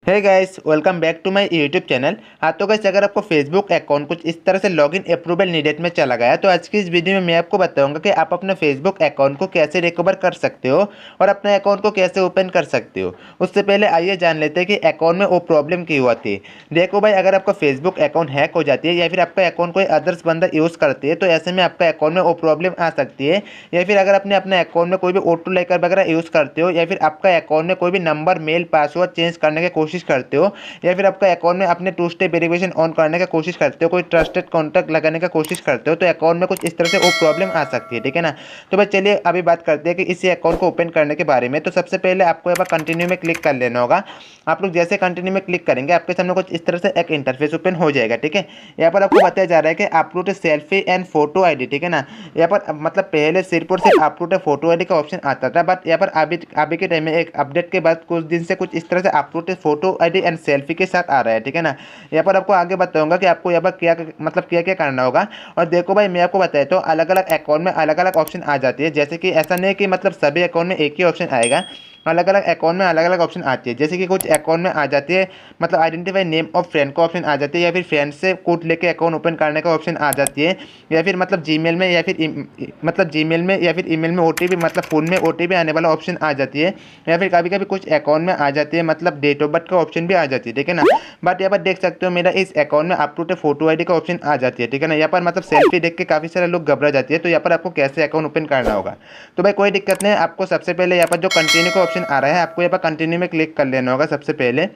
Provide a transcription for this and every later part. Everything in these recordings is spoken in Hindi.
Hey guys, welcome back to my YouTube channel. हाँ तो गाइस, अगर आपको फेसबुक अकाउंट कुछ इस तरह से लॉगिन अप्रूवल नीडेड में चला गया तो आज की इस वीडियो में मैं आपको बताऊंगा कि आप अपने फेसबुक अकाउंट को कैसे रिकवर कर सकते हो और अपने अकाउंट को कैसे ओपन कर सकते हो। उससे पहले आइए जान लेते हैं कि अकाउंट में वो प्रॉब्लम क्यों आती है। देखो भाई, अगर आपका फेसबुक अकाउंट हैक हो जाती है या फिर आपका अकाउंट कोई अदर्स बंदा यूज़ करती है तो ऐसे में आपका अकाउंट में वो प्रॉब्लम आ सकती है। या फिर अगर आपने अपने अकाउंट में कोई भी ऑटो लेकर वगैरह यूज़ करते हो या फिर आपका अकाउंट में कोई भी नंबर मेल पासवर्ड चेंज करने की कोशिश करते हो या फिर आपका अकाउंट में अपने टू स्टेप वेरिफिकेशन ऑन करने का कोशिश करते हो, कोई ट्रस्टेड कॉन्टैक्ट लगाने का कोशिश करते हो तो अकाउंट में कुछ इस तरह से वो प्रॉब्लम आ सकती है। ठीक है ना। तो भाई चलिए अभी बात करते हैं कि इसी अकाउंट को ओपन करने के बारे में। तो सबसे पहले आपको यहाँ पर कंटिन्यू में क्लिक कर लेना होगा। आप लोग जैसे कंटिन्यू में क्लिक करेंगे आपके सामने कुछ इस तरह से एक इंटरफेस ओपन हो जाएगा। ठीक है। यहाँ पर आपको बताया जा रहा है कि upload selfie and photo ID. ठीक है ना। यहाँ पर मतलब पहले सिर्फ और सिर्फ अपलोड फोटो आईडी का ऑप्शन आता था, बट यहाँ पर अभी के टाइम में एक अपडेट के बाद कुछ दिन से कुछ इस तरह से upload photo ID and selfie के साथ आ रहा है। ठीक है ना। यहाँ पर आपको आगे बताऊंगा कि आपको यहाँ पर क्या मतलब क्या क्या करना होगा। और देखो भाई, मैं आपको बताया तो अलग अलग अकाउंट में अलग अलग ऑप्शन आ जाती है। जैसे कि ऐसा नहीं कि मतलब सभी अकाउंट में एक ही ऑप्शन आएगा, अलग अलग अकाउंट में अलग अलग ऑप्शन आती है। जैसे कि कुछ अकाउंट में आ जाती है मतलब आइडेंटिफाई नेम ऑफ फ्रेंड का ऑप्शन आ जाती है, या फिर फ्रेंड से कोड लेके अकाउंट ओपन करने का ऑप्शन आ जाती है, या फिर मतलब जीमेल में या फिर मतलब जीमेल में या फिर ईमेल में ओटीपी मतलब फ़ोन में ओटीपी आने वाला ऑप्शन आ जाती है, या फिर कभी कभी कुछ अकाउंट में आ जाती है मतलब डेट ऑफ बर्थ का ऑप्शन भी आ जाती है। ठीक है ना। बट यहाँ पर देख सकते हो मेरा इस अकाउंट में अपलोड फोटो आईडी का ऑप्शन आ जाती है। ठीक है ना। यहाँ पर मतलब सेल्फी देख के काफ़ी सारे लोग घबरा जाती है। तो यहाँ पर आपको कैसे अकाउंट ओपन करना होगा, तो भाई कोई दिक्कत नहीं है। आपको सबसे पहले यहाँ पर जो कंटिन्यू का ऑप्शन आ रहा है आपको यहाँ पर कंटिन्यू में क्लिक कर लेना होगा सबसे पहले।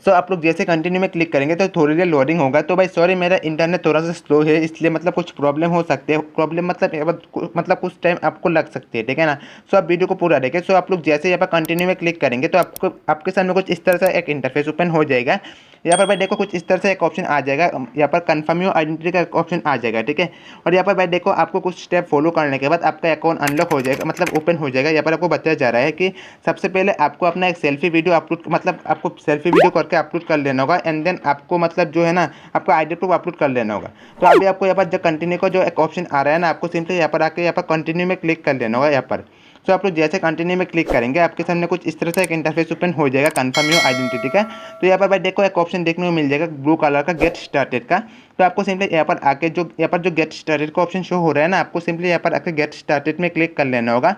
सो आप लोग जैसे कंटिन्यू में क्लिक करेंगे तो थोड़ी देर लोडिंग होगा। तो भाई सॉरी, मेरा इंटरनेट थोड़ा सा स्लो है इसलिए मतलब कुछ प्रॉब्लम हो सकते हैं। प्रॉब्लम मतलब कुछ टाइम आपको लग सकती है। ठीक है ना। सो आप वीडियो को पूरा देखें। सो आप लोग जैसे यहाँ पर कंटिन्यू में क्लिक करेंगे तो आपको आपके सामने कुछ इस तरह से एक इंटरफेस ओपन हो जाएगा। यहाँ पर भाई देखो कुछ इस तरह से एक ऑप्शन आ जाएगा, यहाँ पर कन्फर्म योर आइडेंटिटी का ऑप्शन आ जाएगा। ठीक है। और यहाँ पर भाई देखो आपको कुछ स्टेप फॉलो करने के बाद आपका अकाउंट अनलॉक हो जाएगा मतलब ओपन हो जाएगा। यहाँ पर आपको बताया जा रहा है कि सबसे पहले आपको अपना एक सेल्फी वीडियो अपलोड मतलब आपको सेल्फी वीडियो करके अपलोड कर लेना होगा, एंड देन आपको मतलब जो है ना आपका आईडी प्रूफ अपलोड कर लेना होगा। तो अभी आपको यहाँ पर जो कंटिन्यू का जो एक ऑप्शन आ रहा है ना, आपको सिंपली यहाँ पर आके यहाँ पर कंटिन्यू में क्लिक कर लेना होगा यहाँ पर। तो आप लोग जैसे कंटिन्यू में क्लिक करेंगे आपके सामने कुछ इस तरह से एक इंटरफेस ओपन हो जाएगा कन्फर्म योर आइडेंटिटी का। तो यहाँ पर भाई देखो एक ऑप्शन देखने को मिल जाएगा ब्लू कलर का गेट स्टार्टेड का। तो आपको सिंपली यहाँ पर आके जो यहाँ पर जो गेट स्टार्टेड का ऑप्शन शो हो रहा है ना, आपको सिंपली यहाँ पर आके गेट स्टार्टेड में क्लिक कर लेना होगा।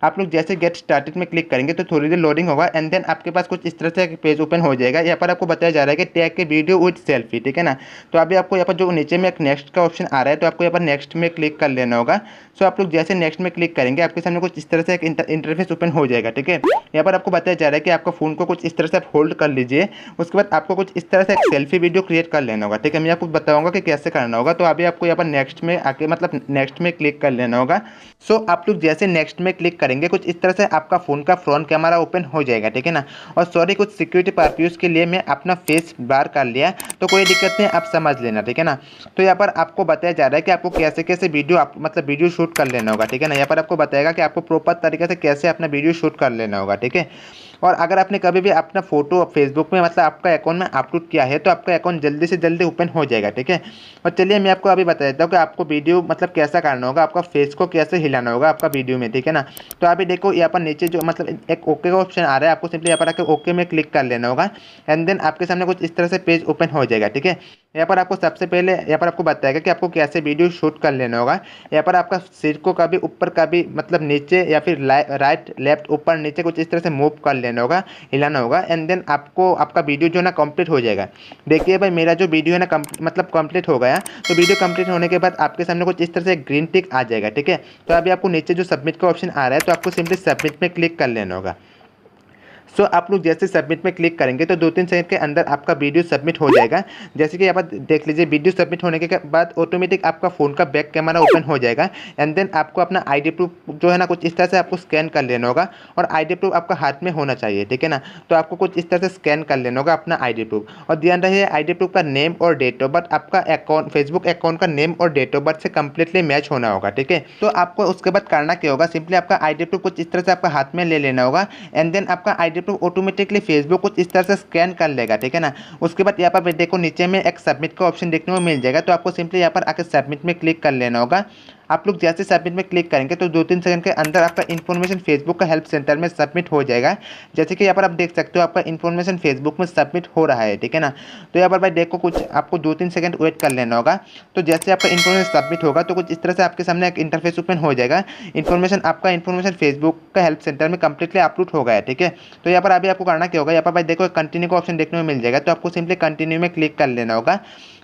आप लोग जैसे गेट स्टार्टेड में क्लिक करेंगे तो थोड़ी देर लोडिंग होगा, एंड देन आपके पास कुछ इस तरह से एक पेज ओपन हो जाएगा। यहाँ पर आपको बताया जा रहा है कि टैग के वीडियो विद सेल्फी। ठीक है ना। तो अभी आपको यहाँ पर जो नीचे में एक नेक्स्ट का ऑप्शन आ रहा है तो आपको यहाँ पर नेक्स्ट में क्लिक कर लेना होगा। सो आप लोग जैसे नेक्स्ट में क्लिक करेंगे आपके सामने कुछ इस तरह से एक इंटरफेस ओपन हो जाएगा। ठीक है। यहाँ पर आपको बताया जा रहा है कि आपका फ़ोन को कुछ इस तरह से आप होल्ड कर लीजिए, उसके बाद आपको कुछ इस तरह से एक सेल्फी वीडियो क्रिएट कर लेना होगा। ठीक है। मैं आपको बताऊंगा कि कैसे करना होगा। तो अभी आपको यहाँ पर नेक्स्ट में आके मतलब नेक्स्ट में क्लिक कर लेना होगा। सो आप लोग जैसे नेक्स्ट में क्लिक करेंगे कुछ इस तरह से आपका फ़ोन का फ्रंट कैमरा ओपन हो जाएगा। ठीक है ना। और सॉरी, कुछ सिक्योरिटी पर्पज़ के लिए मैं अपना फेस ब्लर कर लिया, तो कोई दिक्कत नहीं, आप समझ लेना। ठीक है ना। तो यहाँ पर आपको बताया जा रहा है कि आपको कैसे कैसे वीडियो आप मतलब वीडियो शूट कर लेना होगा। ठीक है ना। यहाँ पर आपको बताएगा कि आपको प्रॉपर तरीके से कैसे अपना वीडियो शूट कर लेना होगा। ठीक है। और अगर आपने कभी भी अपना फोटो फेसबुक में मतलब आपका अकाउंट में अपलोड किया है तो आपका अकाउंट जल्दी से जल्दी ओपन हो जाएगा। ठीक है। और चलिए मैं आपको अभी बता देता हूँ कि आपको वीडियो मतलब कैसा करना होगा, आपका फेस को कैसे हिलाना होगा आपका वीडियो में। ठीक है ना। तो अभी देखो यहाँ पर नीचे जो मतलब एक ओके का ऑप्शन आ रहा है, आपको सिंपली यहाँ पर आकर ओके में क्लिक कर लेना होगा, एंड देन आपके सामने कुछ इस तरह से पेज ओपन हो जाएगा। ठीक है। यहाँ पर आपको सबसे पहले यहाँ पर आपको बताएगा कि आपको कैसे वीडियो शूट कर लेना होगा। यहाँ पर आपका सिर को कभी ऊपर कभी मतलब नीचे या फिर राइट लेफ्ट ऊपर नीचे कुछ इस तरह से मूव कर लेना होगा, हिलाना होगा, एंड देन आपको आपका वीडियो जो है ना कंप्लीट हो जाएगा। देखिए भाई मेरा जो वीडियो है ना मतलब कंप्लीट हो गया। तो वीडियो कंप्लीट होने के बाद आपके सामने कुछ इस तरह से ग्रीन टिक आ जाएगा। ठीक है। तो अभी आपको नीचे जो सबमिट का ऑप्शन आ रहा है तो आपको सिंपली सबमिट में क्लिक कर लेना होगा। सो आप लोग जैसे सबमिट में क्लिक करेंगे तो 2-3 सेकंड के अंदर आपका वीडियो सबमिट हो जाएगा। जैसे कि यहाँ पर देख लीजिए वीडियो सबमिट होने के बाद ऑटोमेटिक आपका फ़ोन का बैक कैमरा ओपन हो जाएगा, एंड देन आपको अपना आईडी प्रूफ जो है ना कुछ इस तरह से आपको स्कैन कर लेना होगा, और आईडी प्रूफ आपका हाथ में होना चाहिए। ठीक है ना। तो आपको कुछ इस तरह से स्कैन कर लेना होगा अपना आईडी प्रूफ, और ध्यान रहे आईडी प्रूफ का नेम और डेट ऑफ बर्थ आपका अकाउंट फेसबुक अकाउंट का नेम और डेट ऑफ बर्थ से कंप्लीटली मैच होना होगा। ठीक है। तो आपको उसके बाद करना क्या होगा, सिंपली आपका आईडी प्रूफ कुछ इस तरह से आपका हाथ में ले लेना होगा, एंड देन आपका आईडी प्रूफ ऑटोमेटिकली फेसबुक कुछ इस तरह से स्कैन कर लेगा। ठीक है ना। उसके बाद यहाँ पर देखो नीचे में एक सबमिट का ऑप्शन देखने को मिल जाएगा, तो आपको सिंपली यहाँ पर आकर सबमिट में क्लिक कर लेना होगा। आप लोग जैसे सबमिट में क्लिक करेंगे तो 2-3 सेकंड के अंदर आपका इन्फॉर्मेशन फेसबुक का हेल्प सेंटर में सबमिट हो जाएगा। जैसे कि यहाँ पर आप देख सकते हो आपका इन्फॉर्मेशन फेसबुक में सबमिट हो रहा है, ठीक है ना। तो यहाँ पर भाई देखो कुछ आपको 2-3 सेकंड वेट कर लेना होगा। तो जैसे आपका इन्फॉर्मेशन सबमिट होगा तो कुछ इस तरह से आपके सामने एक इंटरफेस ओपन हो जाएगा। आपका इन्फॉर्मेशन फेसबुक का हेल्प सेंटर में कंप्लीटली अपलोड हो गया है, ठीक है। तो यहाँ पर अभी आपको करना क्या होगा, यहाँ पर भाई देखो कंटिन्यू का ऑप्शन देखने को मिल जाएगा। तो आपको सिंपली कंटिन्यू में क्लिक कर लेना होगा।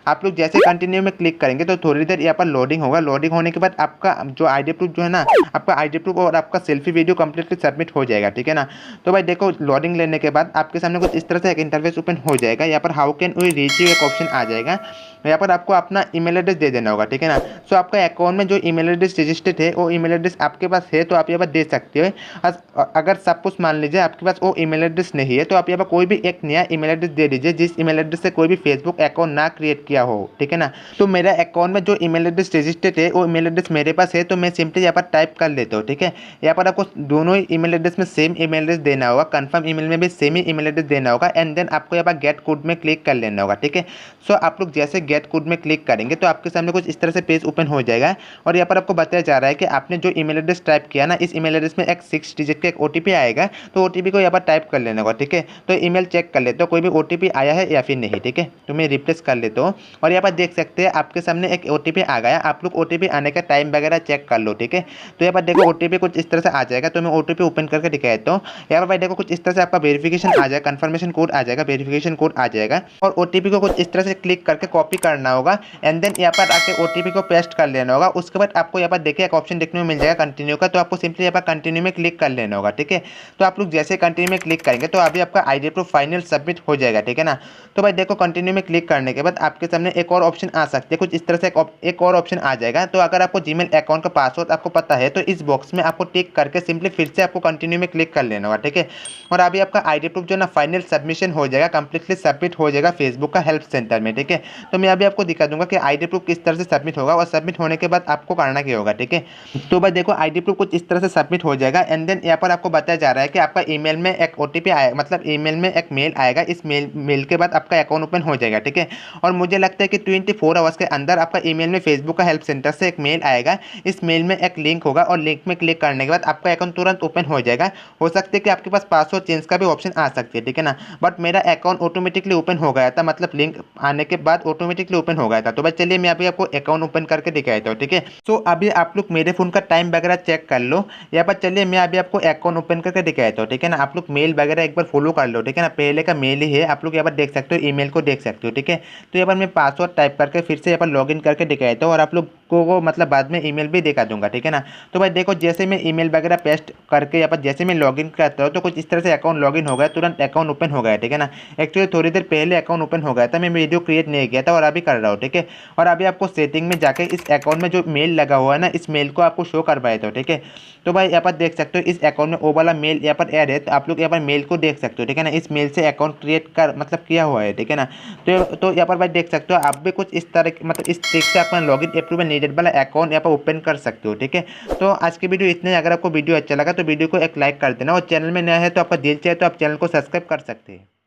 आप लोग जैसे कंटिन्यू में क्लिक करेंगे तो थोड़ी देर यहाँ पर लोडिंग होगा। लोडिंग होने के बाद आपका जो आईडी प्रूफ जो है ना, आपका आईडी प्रूफ और आपका सेल्फी वीडियो कंप्लीटली सबमिट हो जाएगा, ठीक है ना। तो भाई देखो लोडिंग लेने के बाद आपके सामने कुछ इस तरह से एक इंटरफेस ओपन हो जाएगा। यहाँ पर how can we reach you एक ऑप्शन आ जाएगा। यहाँ पर आपको अपना ईमेल एड्रेस दे देना होगा, ठीक है ना। सो आपका अकाउंट में जो ईमेल एड्रेस रजिस्टर्ड है वो ईमेल एड्रेस आपके पास है तो आप यहाँ पर दे सकते हो। अगर सपोज मान लीजिए आपके पास वो ईमेल एड्रेस नहीं है तो आप यहाँ पर कोई भी एक नया ईमेल एड्रेस दे दीजिए जिस ईमेल एड्रेस से कोई भी फेसबुक अकाउंट ना क्रिएट किया हो, ठीक है ना। तो मेरा अकाउंट में जो ईमेल एड्रेस रजिस्टर्ड है वो ईमेल एड्रेस मेरे पास है, तो मैं सिंपली यहाँ पर टाइप कर लेता हूँ, ठीक है। यहाँ पर आपको दोनों ही ईमेल एड्रेस में सेम ईमेल एड्रेस देना होगा, कंफर्म ईमेल में भी सेम ही ईमेल एड्रेस देना होगा एंड देन आपको यहाँ पर गेट कोड में क्लिक कर लेना होगा, ठीक है। सो आप लोग जैसे गेट कोड में क्लिक करेंगे तो आपके सामने कुछ इस तरह से पेज ओपन हो जाएगा और यहाँ पर आपको बताया जा रहा है कि आपने जो ईमेल एड्रेस टाइप किया ना, इस ईमेल एड्रेस में एक 6 डिजिट का एक ओटीपी आएगा। तो ओटीपी को यहाँ पर टाइप कर लेना होगा, ठीक है। तो ईमेल चेक कर लेते हो कोई भी ओटीपी आया है या फिर नहीं, ठीक है। तो मैं रिप्लेस कर लेता हूँ और यहाँ पर देख सकते हैं आपके सामने एक ओटीपी आ गया। आप लोग ओटीपी आने का टाइम वगैरह चेक कर लो, ठीक है। तो यहाँ पर देखो ओटीपी कुछ इस तरह से आ जाएगा। तो मैं ओटीपी ओपन करके दिखा देता हूँ। यहाँ पर भाई देखो कुछ इस तरह से आपका वेरिफिकेशन आ जाएगा, कंफर्मेशन कोड आ जाएगा, वेरिफिकेशन कोड आ जाएगा और ओटीपी को कुछ इस तरह से क्लिक करके कॉपी करना होगा एंड देन यहाँ पर आके ओटीपी को पेस्ट कर लेना होगा। उसके बाद आपको यहाँ पर देखिए एक ऑप्शन देखने को मिल जाएगा कंटिन्यू का। तो आपको सिंपली यहाँ पर कंटिन्यू में क्लिक कर लेना होगा, ठीक है। तो आप लोग जैसे कंटिन्यू में क्लिक करेंगे तो अभी आपका आईडी प्रूफ फाइनल सबमिट हो जाएगा, ठीक है ना। तो भाई देखो कंटिन्यू में क्लिक करने के बाद आपके सामने एक और ऑप्शन आ सकते हैं, कुछ इस तरह से एक और ऑप्शन आ जाएगा। तो अगर आपको जीमेल अकाउंट का पासवर्ड आपको पता है तो इस बॉक्स में आपको टिक करके सिंपली फिर से आपको कंटिन्यू में क्लिक कर लेना होगा, ठीक है। और अभी आपका आईडी प्रूफ जो ना फाइनल सबमिशन हो जाएगा, कंप्लीटली सबमिट हो जाएगा फेसबुक का हेल्प सेंटर में, ठीक है। तो मैं अभी आपको दिखा दूंगा कि आईडी प्रूफ किस तरह से सबमिट होगा और सबमिट होने के बाद आपको करना क्या होगा, ठीक है। तो भाई देखो आईडी प्रूफ कुछ इस तरह से सबमिट हो जाएगा एंड देन यहाँ पर आपको बताया जा रहा है कि आपका ईमेल में एक ओटीपी आएगा, मतलब ईमेल में एक मेल आएगा। इस मेल के बाद आपका अकाउंट ओपन हो जाएगा, ठीक है। और मुझे लगता है कि 24 आवर्स के अंदर आपका ईमेल में फेसबुक का हेल्प सेंटर से एक मेल आएगा। इस मेल में एक लिंक होगा और लिंक में क्लिक करने के बाद आपका अकाउंट तुरंत ओपन हो जाएगा। हो सकता है कि आपके पास पासवर्ड चेंज का भी ऑप्शन आ सकती है, ठीक है ना। बट मेरा अकाउंट ऑटोमेटिकली ओपन हो गया था, मतलब लिंक आने के बाद ऑटोमेटिकली ओपन हो गया था। तो भाई चलिए मैं अभी आपको अकाउंट ओपन करके दिखाता हूँ, ठीक है। तो अभी आप लोग मेरे फोन का टाइम वगैरह चेक कर लो। यहाँ पर चलिए मैं अभी आपको अकाउंट ओपन करके दिखाता हूँ, ठीक है ना। आप लोग मेल वगैरह एक बार फॉलो कर लो, ठीक है ना। पहले का मेल ही है, आप लोग यहाँ पर देख सकते हो, ईमेल को देख सकते हो, ठीक है। तो यहाँ पर मैं पासवर्ड टाइप करके फिर से यहाँ पर लॉगिन करके दिखाता हूँ और आप लोग को मतलब बाद में ईमेल भी दिखा दूंगा, ठीक है ना। तो भाई देखो जैसे मैं ईमेल वगैरह पेस्ट करके यहाँ पर जैसे मैं लॉगिन करता हूँ तो कुछ इस तरह से अकाउंट लॉगिन हो गया, तुरंत अकाउंट ओपन हो गया, ठीक है ना। एक्चुअली थोड़ी देर पहले अकाउंट ओपन हो गया था, मैं वीडियो क्रिएट नहीं किया था और अभी कर रहा हूँ, ठीक है। और अभी आपको सेटिंग में जाके इस अकाउंट में जो मेल लगा हुआ है ना, इस मेल को आपको शो करवाया था, ठीक है। तो भाई यहाँ पर देख सकते हो इस अकाउंट में वो वाला मेल यहाँ पर ऐड है। तो आप लोग यहाँ पर मेल को देख सकते हो, ठीक है ना। इस मेल से अकाउंट क्रिएट कर मतलब किया हुआ है, ठीक है ना। तो यहाँ पर भाई देख सकते हो आप भी कुछ इस तरह मतलब इस ट्रिक से अपना लॉगिन अप्रूवल नीडेड वाला अकाउंट यहाँ पर ओपन कर सकते हो, ठीक है। तो आज की वीडियो इतने। अगर आपको वीडियो अच्छा लगा तो वीडियो को एक लाइक कर देना और चैनल में नया है तो आपका दिल चाहे तो आप चैनल को सब्सक्राइब कर सकते हैं।